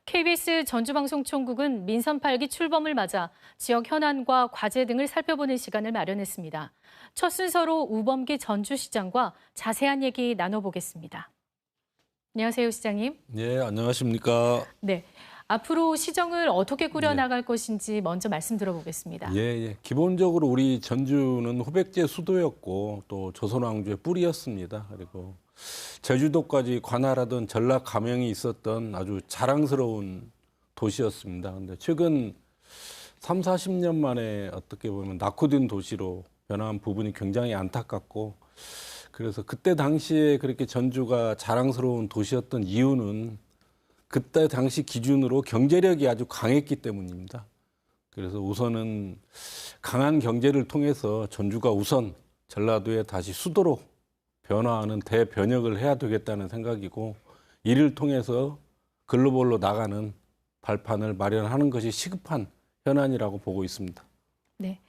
KBS 전주방송총국은 민선 8기 출범을 맞아 지역 현안과 과제 등을 살펴보는 시간을 마련했습니다. 첫 순서로 우범기 전주시장과 자세한 얘기 나눠보겠습니다. 안녕하세요, 시장님. 네, 안녕하십니까. 네, 앞으로 시정을 어떻게 꾸려나갈 것인지 먼저 말씀 들어보겠습니다. 기본적으로 우리 전주는 후백제 수도였고 또 조선왕조의 뿌리였습니다. 그리고 제주도까지 관할하던 전라 가명이 있었던 아주 자랑스러운 도시였습니다. 그런데 최근 3, 40년 만에 어떻게 보면 낙후된 도시로 변한 부분이 굉장히 안타깝고, 그래서 그때 당시에 그렇게 전주가 자랑스러운 도시였던 이유는 그때 당시 기준으로 경제력이 아주 강했기 때문입니다. 그래서 우선은 강한 경제를 통해서 전주가 우선 전라도에 다시 수도로 변화하는 대변혁을 해야 되겠다는 생각이고, 이를 통해서 글로벌로 나가는 발판을 마련하는 것이 시급한 현안이라고 보고 있습니다. 네,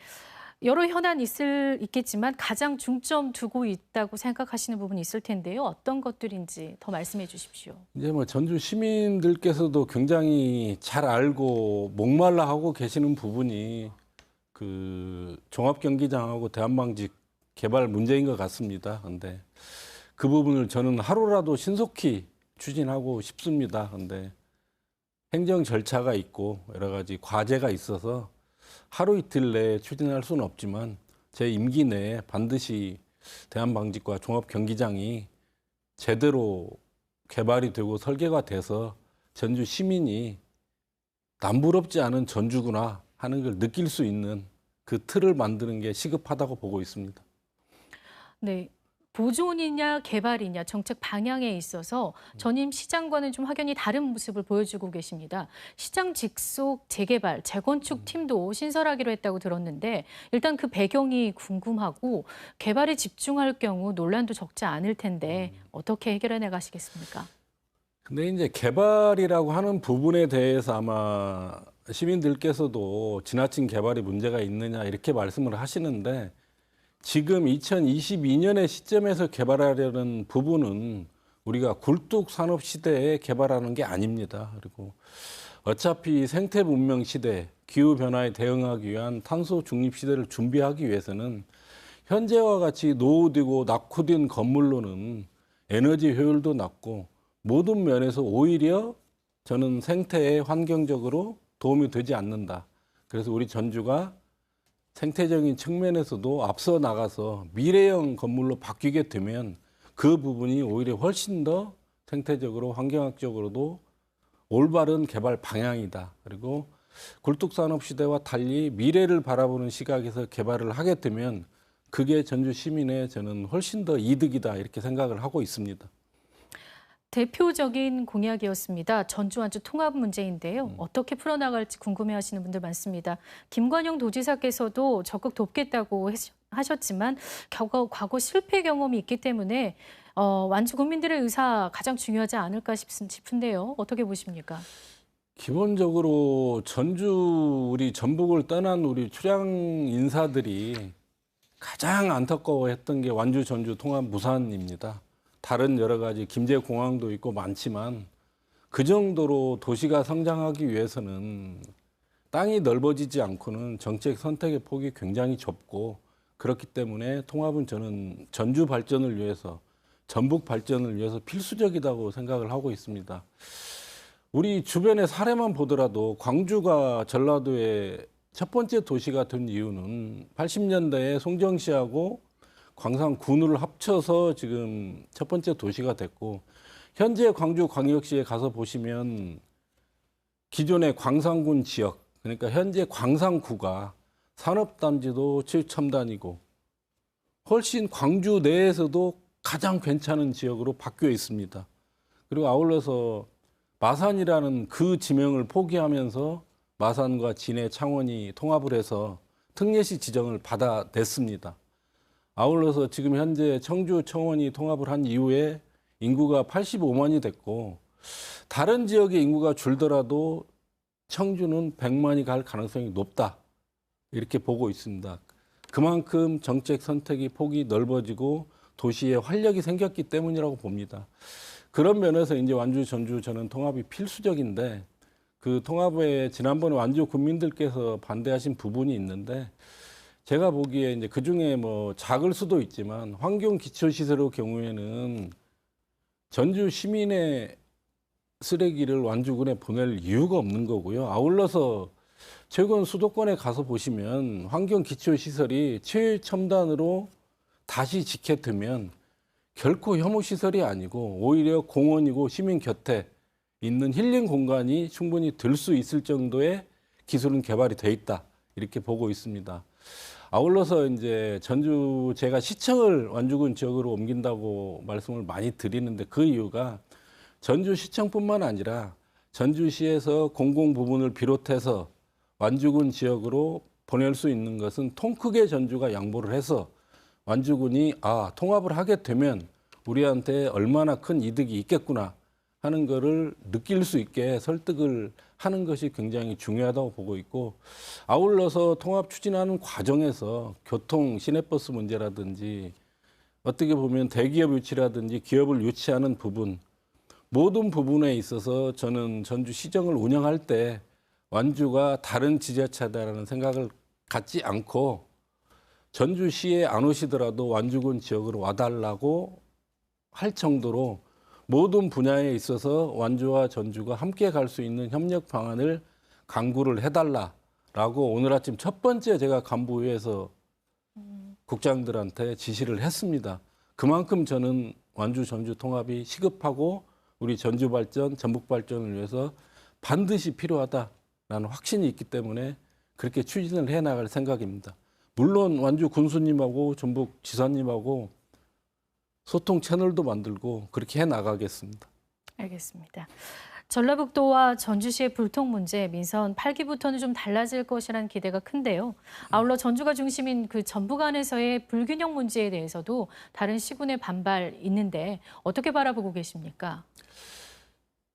여러 현안 있겠지만 가장 중점 두고 있다고 생각하시는 부분이 있을 텐데요. 어떤 것들인지 더 말씀해 주십시오. 이제 전주 시민들께서도 굉장히 잘 알고 목말라 하고 계시는 부분이 그 종합경기장하고 대한방직 개발 문제인 것 같습니다. 그런데 그 부분을 저는 하루라도 신속히 추진하고 싶습니다. 그런데 행정 절차가 있고 여러 가지 과제가 있어서 하루 이틀 내에 추진할 수는 없지만 제 임기 내에 반드시 대한방직과 종합경기장이 제대로 개발이 되고 설계가 돼서 전주 시민이 남부럽지 않은 전주구나 하는 걸 느낄 수 있는 그 틀을 만드는 게 시급하다고 보고 있습니다. 네, 보존이냐 개발이냐 정책 방향에 있어서 전임 시장과는 좀 확연히 다른 모습을 보여주고 계십니다. 시장 직속 재개발, 재건축 팀도 신설하기로 했다고 들었는데 일단 그 배경이 궁금하고 개발에 집중할 경우 논란도 적지 않을 텐데 어떻게 해결해 나가시겠습니까? 근데 이제 개발이라고 하는 부분에 대해서 아마 시민들께서도 지나친 개발이 문제가 있느냐 이렇게 말씀을 하시는데, 지금 2022년의 시점에서 개발하려는 부분은 우리가 굴뚝 산업 시대에 개발하는 게 아닙니다. 그리고 어차피 생태 문명 시대, 기후 변화에 대응하기 위한 탄소 중립 시대를 준비하기 위해서는 현재와 같이 노후되고 낙후된 건물로는 에너지 효율도 낮고 모든 면에서 오히려 저는 생태에 환경적으로 도움이 되지 않는다. 그래서 우리 전주가 생태적인 측면에서도 앞서 나가서 미래형 건물로 바뀌게 되면 그 부분이 오히려 훨씬 더 생태적으로 환경학적으로도 올바른 개발 방향이다. 그리고 굴뚝산업 시대와 달리 미래를 바라보는 시각에서 개발을 하게 되면 그게 전주 시민의 저는 훨씬 더 이득이다 이렇게 생각을 하고 있습니다. 대표적인 공약이었습니다. 전주-완주 통합 문제인데요. 어떻게 풀어나갈지 궁금해하시는 분들 많습니다. 김관영 도지사께서도 적극 돕겠다고 하셨지만 과거 실패 경험이 있기 때문에 완주 국민들의 의사 가장 중요하지 않을까 싶은데요. 어떻게 보십니까? 기본적으로 전주 우리 전북을 떠난 우리 출향 인사들이 가장 안타까워했던 게 완주 전주 통합 무산입니다. 다른 여러 가지 김제공항도 있고 많지만 그 정도로 도시가 성장하기 위해서는 땅이 넓어지지 않고는 정책 선택의 폭이 굉장히 좁고, 그렇기 때문에 통합은 저는 전주 발전을 위해서, 전북 발전을 위해서 필수적이라고 생각을 하고 있습니다. 우리 주변의 사례만 보더라도 광주가 전라도의 첫 번째 도시가 된 이유는 80년대에 송정시하고 광산군을 합쳐서 지금 첫 번째 도시가 됐고, 현재 광주광역시에 가서 보시면 기존의 광산군 지역, 그러니까 현재 광산구가 산업단지도 최첨단이고 훨씬 광주 내에서도 가장 괜찮은 지역으로 바뀌어 있습니다. 그리고 아울러서 마산이라는 그 지명을 포기하면서 마산과 진해, 창원이 통합을 해서 특례시 지정을 받아냈습니다. 아울러서 지금 현재 청주, 청원이 통합을 한 이후에 인구가 85만이 됐고, 다른 지역의 인구가 줄더라도 청주는 100만이 갈 가능성이 높다 이렇게 보고 있습니다. 그만큼 정책 선택이 폭이 넓어지고 도시에 활력이 생겼기 때문이라고 봅니다. 그런 면에서 이제 완주 전주 저는 통합이 필수적인데 그 통합에 지난번에 완주 국민들께서 반대하신 부분이 있는데 제가 보기에 이제 그 중에 뭐 작을 수도 있지만 환경 기초 시설의 경우에는 전주 시민의 쓰레기를 완주군에 보낼 이유가 없는 거고요. 아울러서 최근 수도권에 가서 보시면 환경 기초 시설이 최첨단으로 다시 지켜두면 결코 혐오 시설이 아니고 오히려 공원이고 시민 곁에 있는 힐링 공간이 충분히 될 수 있을 정도의 기술은 개발이 돼 있다. 이렇게 보고 있습니다. 아울러서 이제 전주 제가 시청을 완주군 지역으로 옮긴다고 말씀을 많이 드리는데 그 이유가 전주시청뿐만 아니라 전주시에서 공공 부분을 비롯해서 완주군 지역으로 보낼 수 있는 것은 통 크게 전주가 양보를 해서 완주군이 통합을 하게 되면 우리한테 얼마나 큰 이득이 있겠구나 하는 거를 느낄 수 있게 설득을 하는 것이 굉장히 중요하다고 보고 있고 아울러서 통합 추진하는 과정에서 교통 시내버스 문제라든지 어떻게 보면 대기업 유치라든지 기업을 유치하는 부분 모든 부분에 있어서 저는 전주시정을 운영할 때 완주가 다른 지자체다라는 생각을 갖지 않고 전주시에 안 오시더라도 완주군 지역으로 와달라고 할 정도로 모든 분야에 있어서 완주와 전주가 함께 갈 수 있는 협력 방안을 강구를 해달라라고 오늘 아침 첫 번째 제가 간부회에서 국장들한테 지시를 했습니다. 그만큼 저는 완주 전주 통합이 시급하고 우리 전주 발전, 전북 발전을 위해서 반드시 필요하다라는 확신이 있기 때문에 그렇게 추진을 해 나갈 생각입니다. 물론 완주 군수님하고 전북 지사님하고 소통 채널도 만들고 그렇게 해 나가겠습니다. 알겠습니다. 전라북도와 전주시의 불통 문제, 민선 8기부터는 좀 달라질 것이라는 기대가 큰데요. 아울러 전주가 중심인 그 전북 안에서의 불균형 문제에 대해서도 다른 시군의 반발 있는데 어떻게 바라보고 계십니까?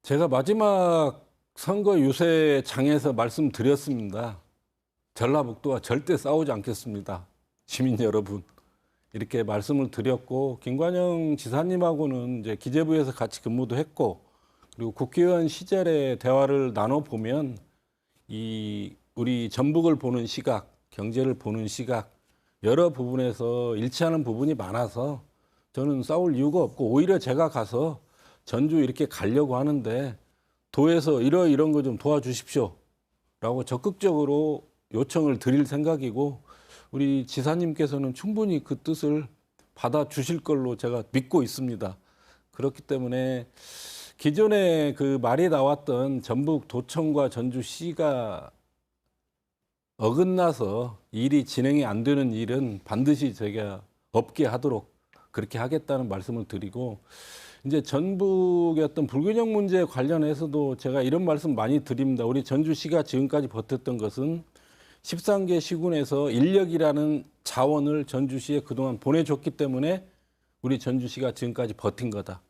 제가 마지막 선거 유세장에서 말씀드렸습니다. 전라북도와 절대 싸우지 않겠습니다. 시민 여러분. 이렇게 말씀을 드렸고 김관영 지사님하고는 이제 기재부에서 같이 근무도 했고 그리고 국회의원 시절에 대화를 나눠보면 이 우리 전북을 보는 시각, 경제를 보는 시각 여러 부분에서 일치하는 부분이 많아서 저는 싸울 이유가 없고 오히려 제가 가서 전주 이렇게 가려고 하는데 도에서 이런 거 좀 도와주십시오 라고 적극적으로 요청을 드릴 생각이고 우리 지사님께서는 충분히 그 뜻을 받아주실 걸로 제가 믿고 있습니다. 그렇기 때문에 기존에 그 말이 나왔던 전북 도청과 전주시가 어긋나서 일이 진행이 안 되는 일은 반드시 제가 없게 하도록 그렇게 하겠다는 말씀을 드리고 이제 전북의 어떤 불균형 문제 관련해서도 제가 이런 말씀 많이 드립니다. 우리 전주시가 지금까지 버텼던 것은 13개 시군에서 인력이라는 자원을 전주시에 그동안 보내줬기 때문에 우리 전주시가 지금까지 버틴 거다.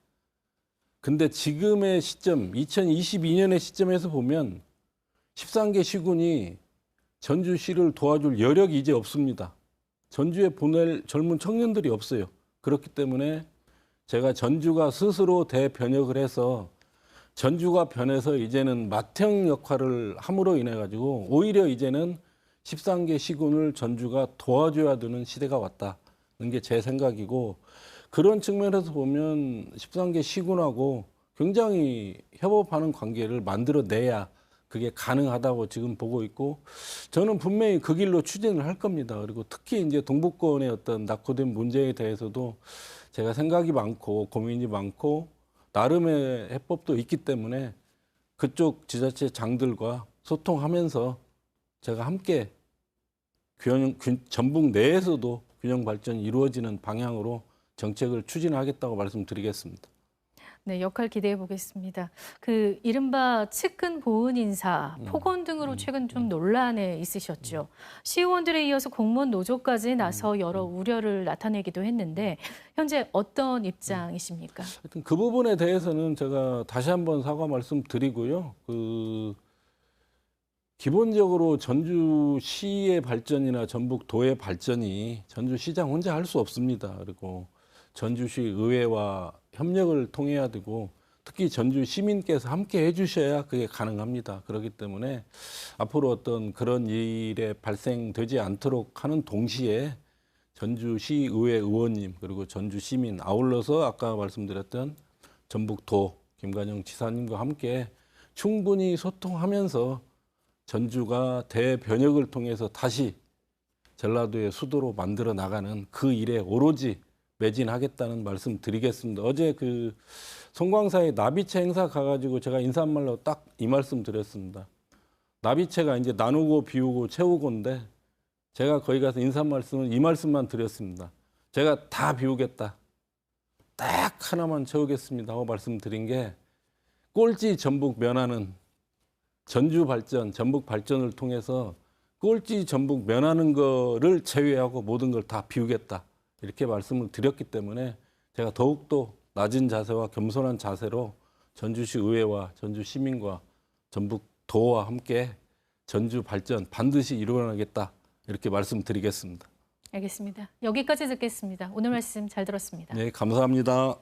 근데 지금의 시점, 2022년의 시점에서 보면 13개 시군이 전주시를 도와줄 여력이 이제 없습니다. 전주에 보낼 젊은 청년들이 없어요. 그렇기 때문에 제가 전주가 스스로 대변혁을 해서 전주가 변해서 이제는 맏형 역할을 함으로 인해 가지고 오히려 이제는 13개 시군을 전주가 도와줘야 되는 시대가 왔다는 게 제 생각이고 그런 측면에서 보면 13개 시군하고 굉장히 협업하는 관계를 만들어내야 그게 가능하다고 지금 보고 있고 저는 분명히 그 길로 추진을 할 겁니다. 그리고 특히 이제 동북권의 어떤 낙후된 문제에 대해서도 제가 생각이 많고 고민이 많고 나름의 해법도 있기 때문에 그쪽 지자체 장들과 소통하면서 제가 함께 전북 내에서도 균형 발전이 이루어지는 방향으로 정책을 추진하겠다고 말씀드리겠습니다. 네, 역할 기대해 보겠습니다. 그 이른바 측근 보훈 인사, 폭언 등으로 최근 좀 논란에 있으셨죠. 시의원들에 이어서 공무원 노조까지 나서 여러 우려를 나타내기도 했는데 현재 어떤 입장이십니까? 하여튼 그 부분에 대해서는 제가 다시 한번 사과 말씀드리고요. 기본적으로 전주시의 발전이나 전북도의 발전이 전주시장 혼자 할 수 없습니다. 그리고 전주시 의회와 협력을 통해야 되고 특히 전주 시민께서 함께 해주셔야 그게 가능합니다. 그렇기 때문에 앞으로 어떤 그런 일에 발생되지 않도록 하는 동시에 전주시 의회 의원님 그리고 전주 시민 아울러서 아까 말씀드렸던 전북도 김관영 지사님과 함께 충분히 소통하면서 전주가 대변혁을 통해서 다시 전라도의 수도로 만들어 나가는 그 일에 오로지 매진하겠다는 말씀 드리겠습니다. 어제 그 송광사의 나비채 행사 가가지고 제가 인사말로 딱 이 말씀 드렸습니다. 나비채가 이제 나누고 비우고 채우고인데 제가 거기 가서 인사 말씀은 이 말씀만 드렸습니다. 제가 다 비우겠다. 딱 하나만 채우겠습니다 하고 말씀드린 게 꼴찌 전북 면하는 전주 발전, 전북 발전을 통해서 꼴찌 전북 면하는 거를 제외하고 모든 걸 다 비우겠다. 이렇게 말씀을 드렸기 때문에 제가 더욱더 낮은 자세와 겸손한 자세로 전주시 의회와 전주 시민과 전북도와 함께 전주 발전 반드시 이루어나겠다. 이렇게 말씀드리겠습니다. 알겠습니다. 여기까지 듣겠습니다. 오늘 말씀 잘 들었습니다. 네, 감사합니다.